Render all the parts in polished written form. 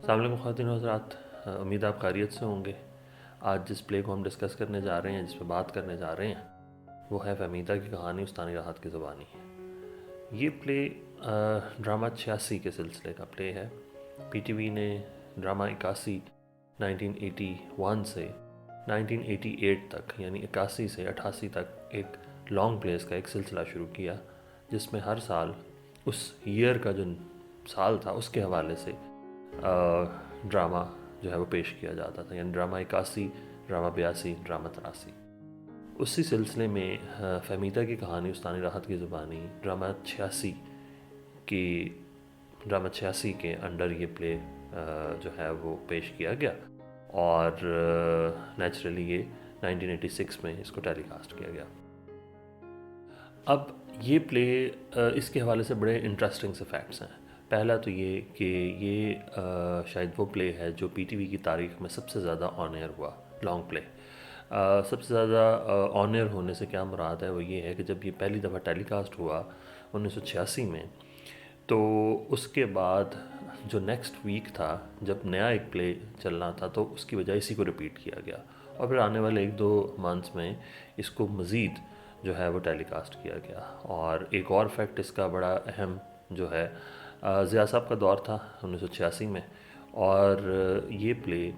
السلام علیکم خواتین و حضرات، امید آپ خیریت سے ہوں گے۔ آج جس پلے کو ہم ڈسکس کرنے جا رہے ہیں، جس پہ بات کرنے جا رہے ہیں، وہ ہے فہمیدہ کی کہانی استانی راحت کی زبانی۔ یہ پلے ڈرامہ 86 کے سلسلے کا پلے ہے۔ پی ٹی وی نے ڈرامہ 81 1981 سے 1988 تک، یعنی 81 سے 88 تک ایک لانگ پلیز کا ایک سلسلہ شروع کیا، جس میں ہر سال اس ایئر کا جو سال تھا اس کے حوالے سے ڈرامہ جو ہے وہ پیش کیا جاتا تھا، یعنی ڈرامہ 81، ڈرامہ 82، ڈرامہ 83۔ اسی سلسلے میں فہمیدہ کی کہانی استانی راحت کی زبانی ڈرامہ 86 کے انڈر یہ پلے جو ہے وہ پیش کیا گیا، اور نیچرلی یہ 1986 میں اس کو ٹیلی کاسٹ کیا گیا۔ اب یہ پلے اس کے حوالے سے بڑے انٹرسٹنگ سے فیکٹس ہیں۔ پہلا تو یہ کہ یہ شاید وہ پلے ہے جو پی ٹی وی کی تاریخ میں سب سے زیادہ آن ایئر ہوا لانگ پلے۔ سب سے زیادہ آن ایئر ہونے سے کیا مراد ہے، وہ یہ ہے کہ جب یہ پہلی دفعہ ٹیلی کاسٹ ہوا 1986 میں، تو اس کے بعد جو نیکسٹ ویک تھا جب نیا ایک پلے چلنا تھا، تو اس کی وجہ اسی کو ریپیٹ کیا گیا، اور پھر آنے والے 1-2 منتھس میں اس کو مزید جو ہے وہ ٹیلی کاسٹ کیا گیا۔ اور ایک اور فیکٹ اس کا بڑا اہم جو ہے، ضیاء صاحب کا دور تھا 1986 میں، اور یہ پلے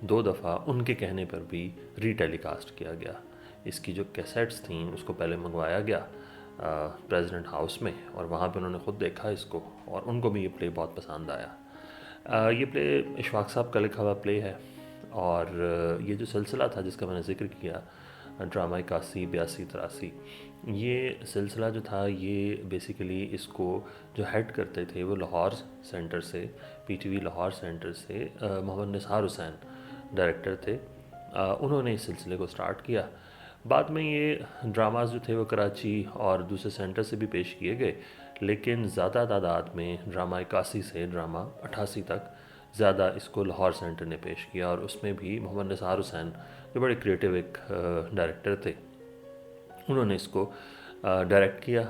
2 دفعہ ان کے کہنے پر بھی ری ٹیلی کاسٹ کیا گیا۔ اس کی جو کیسٹس تھیں اس کو پہلے منگوایا گیا پریزیڈنٹ ہاؤس میں، اور وہاں پہ انہوں نے خود دیکھا اس کو، اور ان کو بھی یہ پلے بہت پسند آیا۔ یہ پلے اشفاق صاحب کا لکھا ہوا پلے ہے، اور یہ جو سلسلہ تھا جس کا میں نے ذکر کیا، ڈرامہ 81، 82، 83، یہ سلسلہ جو تھا یہ بیسیکلی اس کو جو ہیڈ کرتے تھے وہ لاہور سینٹر سے، P T V Lahore centre سے محمد نثار حسین ڈائریکٹر تھے۔ انہوں نے اس سلسلے کو سٹارٹ کیا۔ بعد میں یہ ڈراماز جو تھے وہ کراچی اور دوسرے سینٹر سے بھی پیش کیے گئے، لیکن زیادہ تعداد میں ڈرامہ 81 سے ڈرامہ 88 تک زیادہ اس کو لاہور سینٹر نے پیش کیا، اور اس میں بھی محمد نثار حسین جو بڑے کریٹیو ایک ڈائریکٹر تھے، انہوں نے اس کو ڈائریکٹ کیا،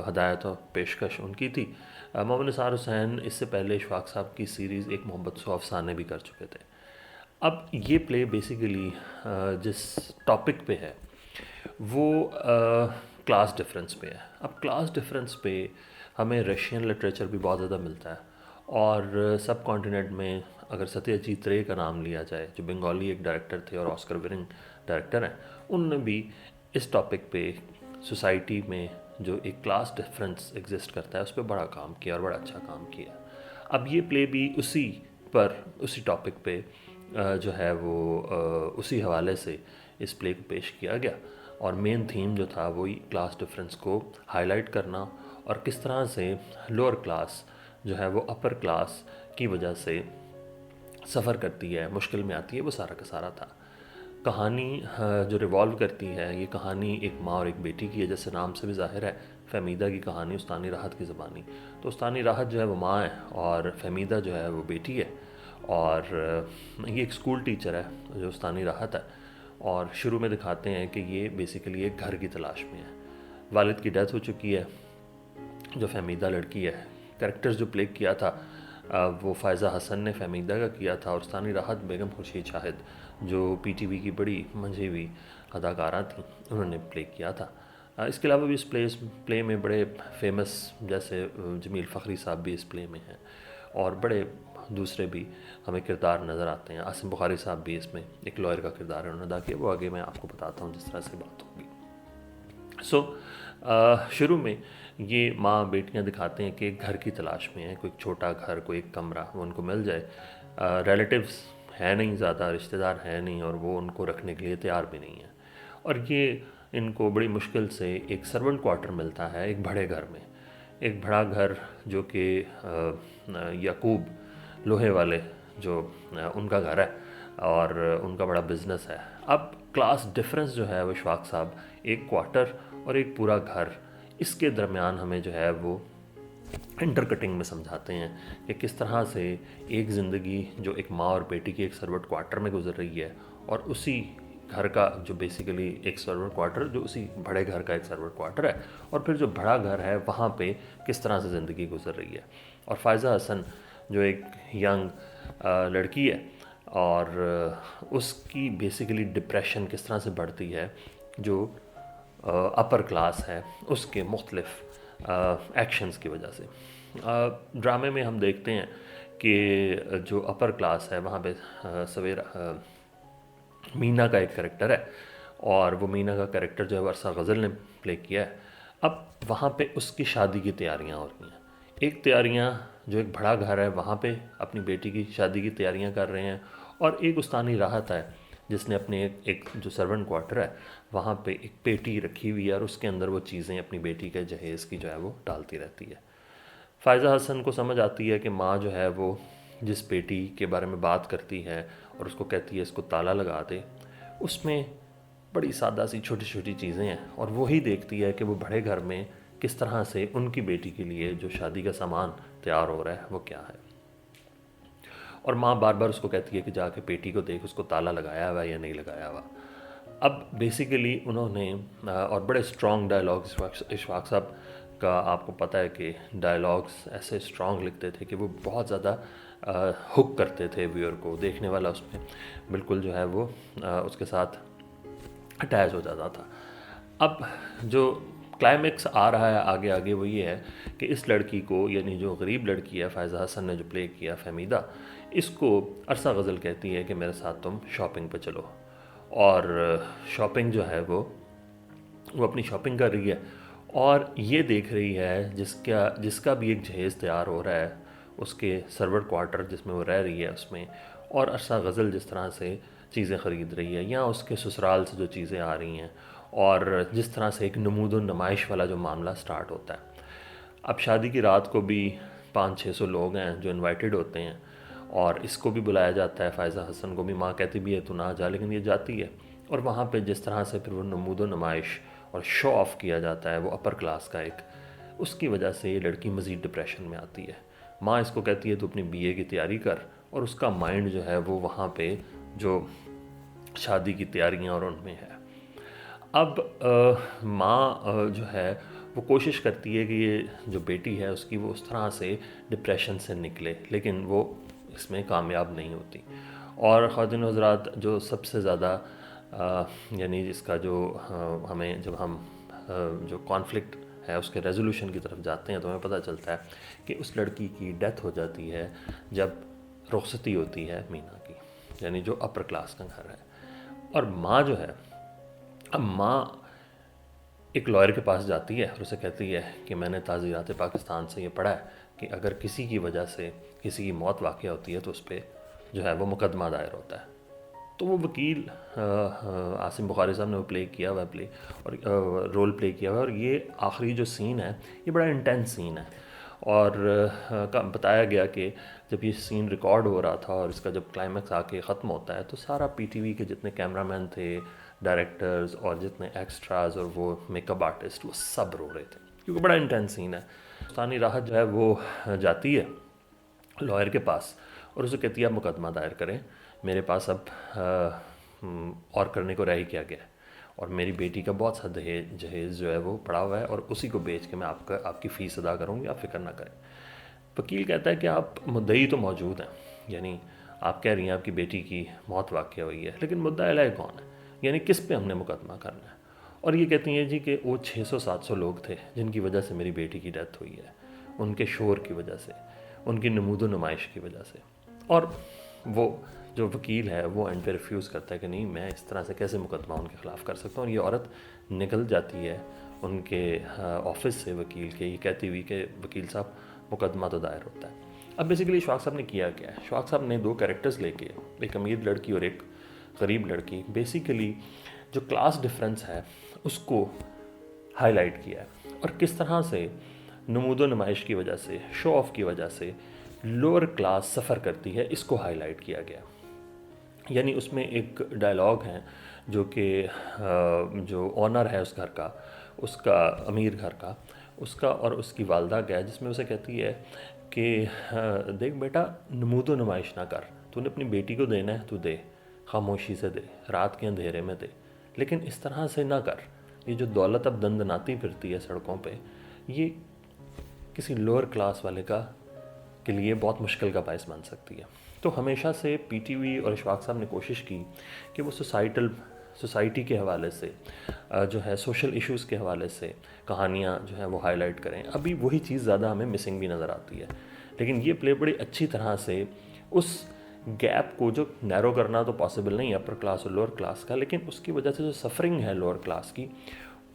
ہدایت و پیشکش ان کی تھی۔ محمد نثار حسین اس سے پہلے اشفاق صاحب کی سیریز ایک محبت سو افسانے بھی کر چکے تھے۔ اب یہ پلے بیسیکلی جس ٹاپک پہ ہے وہ کلاس ڈفرینس پہ ہے۔ اب کلاس ڈفرینس پہ ہمیں رشین لٹریچر بھی بہت زیادہ ملتا ہے، اور سب کانٹیننٹ میں اگر ستیہ جیت رے کا نام لیا جائے، جو بنگالی ایک ڈائریکٹر تھے اور آسکر وننگ ڈائریکٹر ہیں، انہوں نے بھی اس ٹاپک پہ سوسائٹی میں جو ایک کلاس ڈفرینس ایگزسٹ کرتا ہے اس پہ بڑا کام کیا، اور بڑا اچھا کام کیا۔ اب یہ پلے بھی اسی ٹاپک پہ جو ہے وہ اسی حوالے سے اس پلے کو پیش کیا گیا، اور مین تھیم جو تھا وہی کلاس ڈفرینس کو ہائی لائٹ کرنا، اور کس طرح سے لوور کلاس جو ہے وہ اپر کلاس کی وجہ سے سفر کرتی ہے، مشکل میں آتی ہے، وہ سارا کا سارا تھا۔ کہانی جو ریوالو کرتی ہے، یہ کہانی ایک ماں اور ایک بیٹی کی ہے، جیسے نام سے بھی ظاہر ہے، فہمیدہ کی کہانی استانی راحت کی زبانی۔ تو استانی راحت جو ہے وہ ماں ہے، اور فہمیدہ جو ہے وہ بیٹی ہے، اور یہ ایک اسکول ٹیچر ہے جو استانی راحت ہے، اور شروع میں دکھاتے ہیں کہ یہ بیسیکلی ایک گھر کی تلاش میں ہے۔ والد کی ڈیتھ ہو چکی ہے، جو فہمیدہ لڑکی ہے، کریکٹر جو پلے کیا تھا وہ فائزہ حسن نے فہمیدہ کا کیا تھا، اور استانی راحت بیگم خورشید شاہد جو پی ٹی وی کی بڑی منجھی ہوئی اداکارہ تھیں، انہوں نے پلے کیا تھا۔ اس کے علاوہ بھی اس پلے میں بڑے فیمس جیسے جمیل فخری صاحب بھی اس پلے میں ہیں، اور بڑے دوسرے بھی ہمیں کردار نظر آتے ہیں۔ عاصم بخاری صاحب بھی اس میں ایک لائر کا کردار انہوں نے ادا کیا، وہ آگے میں آپ کو بتاتا ہوں جس طرح سے بات ہوگی۔ شروع میں یہ ماں بیٹیاں دکھاتے ہیں کہ ایک گھر کی تلاش میں ہیں، کوئی چھوٹا گھر، کوئی ایک کمرہ وہ ان کو مل جائے۔ ریلیٹیوز ہیں نہیں زیادہ، رشتہ دار ہیں نہیں، اور وہ ان کو رکھنے کے لیے تیار بھی نہیں ہیں، اور یہ ان کو بڑی مشکل سے ایک سرونٹ کوارٹر ملتا ہے ایک بڑے گھر میں، ایک بڑا گھر جو کہ یعقوب لوہے والے جو ان کا گھر ہے، اور ان کا بڑا بزنس ہے۔ اب کلاس ڈفرینس جو ہے وہ اشفاق صاحب ایک کوارٹر اور ایک پورا گھر، اس کے درمیان ہمیں جو ہے وہ انٹر کٹنگ میں سمجھاتے ہیں کہ کس طرح سے ایک زندگی جو ایک ماں اور بیٹی کی ایک سرونٹ کوارٹر میں گزر رہی ہے، اور اسی گھر کا جو بیسیکلی ایک سرور کوارٹر جو اسی بڑے گھر کا ایک سرور کوارٹر ہے، اور پھر جو بڑا گھر ہے وہاں پہ کس طرح سے زندگی گزر رہی ہے. اور فائزہ حسن جو ایک ینگ لڑکی ہے، اور اس کی بیسیکلی ڈپریشن کس طرح سے بڑھتی ہے جو اپر کلاس ہے اس کے مختلف ایکشنز کی وجہ سے. ڈرامے میں ہم دیکھتے ہیں کہ جو اپر کلاس ہے وہاں پہ سویرا مینا کا ایک کریکٹر ہے، اور وہ مینا کا کریکٹر جو ہے ورثہ غزل نے پلے کیا ہے. اب وہاں پہ اس کی شادی کی تیاریاں ہو رہی ہیں. ایک تیاریاں جو ایک بڑا گھر ہے وہاں پہ اپنی بیٹی کی شادی کی تیاریاں کر رہے ہیں، اور ایک استانی راحت ہے جس نے اپنے ایک جو سرونٹ کوارٹر ہے وہاں پہ ایک پیٹی رکھی ہوئی ہے، اور اس کے اندر وہ چیزیں اپنی بیٹی کے جہیز کی جو ہے وہ ڈالتی رہتی ہے. فائزہ حسن کو سمجھ آتی ہے کہ ماں جو ہے وہ جس بیٹی کے بارے میں بات کرتی ہے اور اس کو کہتی ہے اس کو تالا لگا دے، اس میں بڑی سادہ سی چھوٹی چھوٹی چیزیں ہیں، اور وہی دیکھتی ہے کہ وہ بڑے گھر میں کس طرح سے ان کی بیٹی کے لیے جو شادی کا سامان تیار ہو رہا ہے وہ کیا ہے. اور ماں بار بار اس کو کہتی ہے کہ جا کے بیٹی کو دیکھ اس کو تالا لگایا ہوا ہے یا نہیں لگایا ہوا. اب بیسیکلی انہوں نے اور بڑے اسٹرانگ ڈائلاگس، اشفاق صاحب کا آپ کو پتہ ہے کہ ڈائلاگس ایسے اسٹرانگ لکھتے تھے کہ وہ بہت زیادہ ہک کرتے تھے ویور کو. دیکھنے والا اس میں بالکل جو ہے وہ اس کے ساتھ اٹیچ ہو جاتا تھا. اب جو کلائمیکس آ رہا ہے آگے آگے وہ یہ ہے کہ اس لڑکی کو، یعنی جو غریب لڑکی ہے فائزہ حسن نے جو پلے کیا فہمیدہ، اس کو عرصہ غزل کہتی ہے کہ میرے ساتھ تم شاپنگ پہ چلو. اور شاپنگ جو ہے وہ اپنی شاپنگ کر رہی ہے، اور یہ دیکھ رہی ہے جس کا بھی ایک جہیز تیار ہو رہا ہے اس کے سرور کوارٹر جس میں وہ رہ رہی ہے اس میں، اور عرصہ غزل جس طرح سے چیزیں خرید رہی ہے یا اس کے سسرال سے جو چیزیں آ رہی ہیں، اور جس طرح سے ایک نمود و نمائش والا جو معاملہ سٹارٹ ہوتا ہے. اب شادی کی رات کو بھی 500-600 لوگ ہیں جو انوائٹڈ ہوتے ہیں، اور اس کو بھی بلایا جاتا ہے. فائزہ حسن کو بھی ماں کہتی بھی ہے تو نہ جا، لیکن یہ جاتی ہے. اور وہاں پہ جس طرح سے پھر وہ نمود و نمائش اور شو آف کیا جاتا ہے وہ اپر کلاس کا ایک، اس کی وجہ سے یہ لڑکی مزید ڈپریشن میں آتی ہے. ماں اس کو کہتی ہے تو اپنی BA کی تیاری کر، اور اس کا مائنڈ جو ہے وہ وہاں پہ جو شادی کی تیاریاں اور ان میں ہے. اب ماں جو ہے وہ کوشش کرتی ہے کہ یہ جو بیٹی ہے اس کی وہ اس طرح سے ڈپریشن سے نکلے، لیکن وہ اس میں کامیاب نہیں ہوتی. اور خواتین و حضرات، جو سب سے زیادہ یعنی جس کا جو ہمیں جب ہم جو کانفلکٹ ہے اس کے ریزولوشن کی طرف جاتے ہیں تو ہمیں پتہ چلتا ہے کہ اس لڑکی کی ڈیتھ ہو جاتی ہے جب رخصتی ہوتی ہے مینا کی، یعنی جو اپر کلاس کا گھر ہے. اور ماں جو ہے، اب ماں ایک لائر کے پاس جاتی ہے اور اسے کہتی ہے کہ میں نے تعزیرات پاکستان سے یہ پڑھا ہے کہ اگر کسی کی وجہ سے کسی کی موت واقع ہوتی ہے تو اس پہ جو ہے وہ مقدمہ دائر ہوتا ہے. تو وہ وکیل عاصم بخاری صاحب نے وہ پلے کیا ہوا ہے اور رول پلے کیا ہوا ہے، اور یہ آخری جو سین ہے یہ بڑا انٹینس سین ہے. اور بتایا گیا کہ جب یہ سین ریکارڈ ہو رہا تھا اور اس کا جب کلائمیکس آ کے ختم ہوتا ہے تو سارا PTV کے جتنے کیمرہ مین تھے، ڈائریکٹرز اور جتنے ایکسٹراز اور وہ میک اپ آرٹسٹ، وہ سب رو رہے تھے کیونکہ بڑا انٹینس سین ہے. استانی راحت جو ہے وہ جاتی ہے لائر کے پاس اور اسے کہتی ہے آپ مقدمہ دائر کریں، میرے پاس اب اور کرنے کو رہ ہی کیا گیا ہے، اور میری بیٹی کا بہت سا جہیز جو ہے وہ پڑا ہوا ہے، اور اسی کو بیچ کے میں آپ کی فیس ادا کروں گی، آپ فکر نہ کریں. وکیل کہتا ہے کہ آپ مدعی تو موجود ہیں، یعنی آپ کہہ رہی ہیں آپ کی بیٹی کی موت واقع ہوئی ہے، لیکن مدعا علیہ کون ہے، یعنی کس پہ ہم نے مقدمہ کرنا ہے. اور یہ کہتی ہیں جی کہ وہ 600-700 لوگ تھے جن کی وجہ سے میری بیٹی کی ڈیتھ ہوئی ہے، ان کے شور کی وجہ سے، ان کی نمود و نمائش کی وجہ سے. اور وہ جو وکیل ہے وہ اینڈ پہ ریفیوز کرتا ہے کہ نہیں، میں اس طرح سے کیسے مقدمہ ان کے خلاف کر سکتا ہوں. اور یہ عورت نکل جاتی ہے ان کے آفس سے وکیل کے، یہ کہتی ہوئی کہ وکیل صاحب مقدمہ تو دائر ہوتا ہے. اب بیسیکلی اشفاق صاحب نے کیا ہے، اشفاق صاحب نے 2 کریکٹرز لے کے، ایک امیر لڑکی اور ایک غریب لڑکی، بیسیکلی جو کلاس ڈفرینس ہے اس کو ہائی لائٹ کیا ہے، اور کس طرح سے نمود و نمائش کی وجہ سے، شو آف کی وجہ سے لوور کلاس سفر کرتی ہے، اس کو ہائی لائٹ کیا گیا. یعنی اس میں ایک ڈائلاگ ہیں جو کہ جو آنر ہے اس گھر کا، اس کا امیر گھر کا، اس کا اور اس کی والدہ کا ہے، جس میں اسے کہتی ہے کہ دیکھ بیٹا، نمود و نمائش نہ کر، تو نے اپنی بیٹی کو دینا ہے تو دے، خاموشی سے دے، رات کے اندھیرے میں دے، لیکن اس طرح سے نہ کر۔ یہ جو دولت اب دندناتی پھرتی ہے سڑکوں پہ، یہ کسی لوور کلاس والے کے لیے بہت مشکل کا باعث بن سکتی ہے۔ تو ہمیشہ سے پی ٹی وی اور اشفاق صاحب نے کوشش کی کہ وہ سوسائٹی کے حوالے سے جو ہے سوشل ایشوز کے حوالے سے کہانیاں جو ہیں وہ ہائی لائٹ کریں۔ ابھی وہی چیز زیادہ ہمیں مسنگ بھی نظر آتی ہے، لیکن یہ پلے بڑی اچھی طرح سے اس گیپ کو جو نیرو کرنا تو پاسبل نہیں ہے اپر کلاس اور لوور کلاس کا، لیکن اس کی وجہ سے جو سفرنگ ہے لوور کلاس کی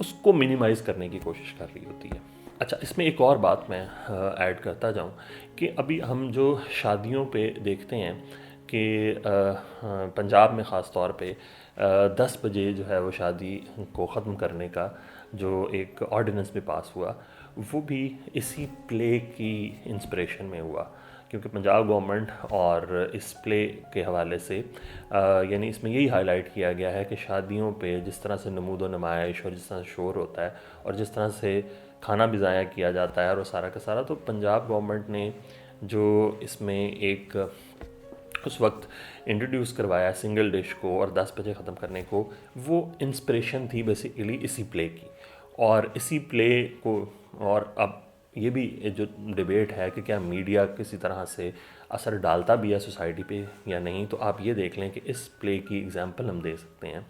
اس کو منیمائز کرنے کی کوشش کر رہی ہوتی ہے۔ اچھا، اس میں ایک اور بات میں ایڈ کرتا جاؤں کہ ابھی ہم جو شادیوں پہ دیکھتے ہیں کہ پنجاب میں خاص طور پہ 10 بجے جو ہے وہ شادی کو ختم کرنے کا جو ایک آرڈیننس بھی پاس ہوا، وہ بھی اسی پلے کی انسپریشن میں ہوا، کیونکہ پنجاب گورنمنٹ اور اس پلے کے حوالے سے یعنی اس میں یہی ہائی لائٹ کیا گیا ہے کہ شادیوں پہ جس طرح سے نمود و نمائش اور جس طرح سے شور ہوتا ہے اور جس طرح سے کھانا بھی ضائع کیا جاتا ہے اور وہ سارا کا سارا، تو پنجاب گورنمنٹ نے جو اس میں ایک اس وقت انٹروڈیوس کروایا سنگل ڈش کو اور 10 بجے ختم کرنے کو، وہ انسپریشن تھی بیسیکلی اسی پلے کی۔ اور اسی پلے کو، اور اب یہ بھی جو ڈیبیٹ ہے کہ کیا میڈیا کسی طرح سے اثر ڈالتا بھی ہے سوسائٹی پہ یا نہیں، تو آپ یہ دیکھ لیں کہ اس پلے کی اگزامپل ہم دے سکتے ہیں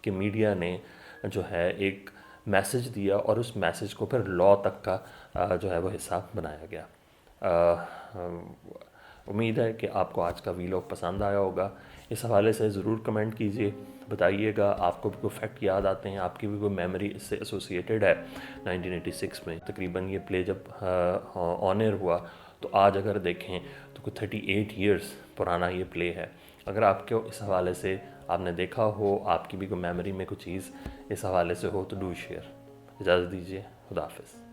کہ میڈیا نے جو ہے ایک میسج دیا اور اس میسج کو پھر لا تک کا جو ہے وہ حصہ بنایا گیا۔ امید ہے کہ آپ کو آج کا ویلاگ پسند آیا ہوگا۔ اس حوالے سے ضرور کمنٹ کیجئے، بتائیے گا آپ کو بھی کوئی فیکٹ یاد آتے ہیں، آپ کی بھی کوئی میموری اس سے ایسوسیٹیڈ ہے۔ 1986 میں تقریباً یہ پلے جب آن ایئر ہوا تو آج اگر دیکھیں تو کوئی 38 ایئرس پرانا یہ پلے ہے۔ اگر آپ کو اس حوالے سے آپ نے دیکھا ہو، آپ کی بھی کوئی میموری میں کوئی چیز اس حوالے سے ہو تو ڈو شیئر۔ اجازت دیجیے، خدا حافظ۔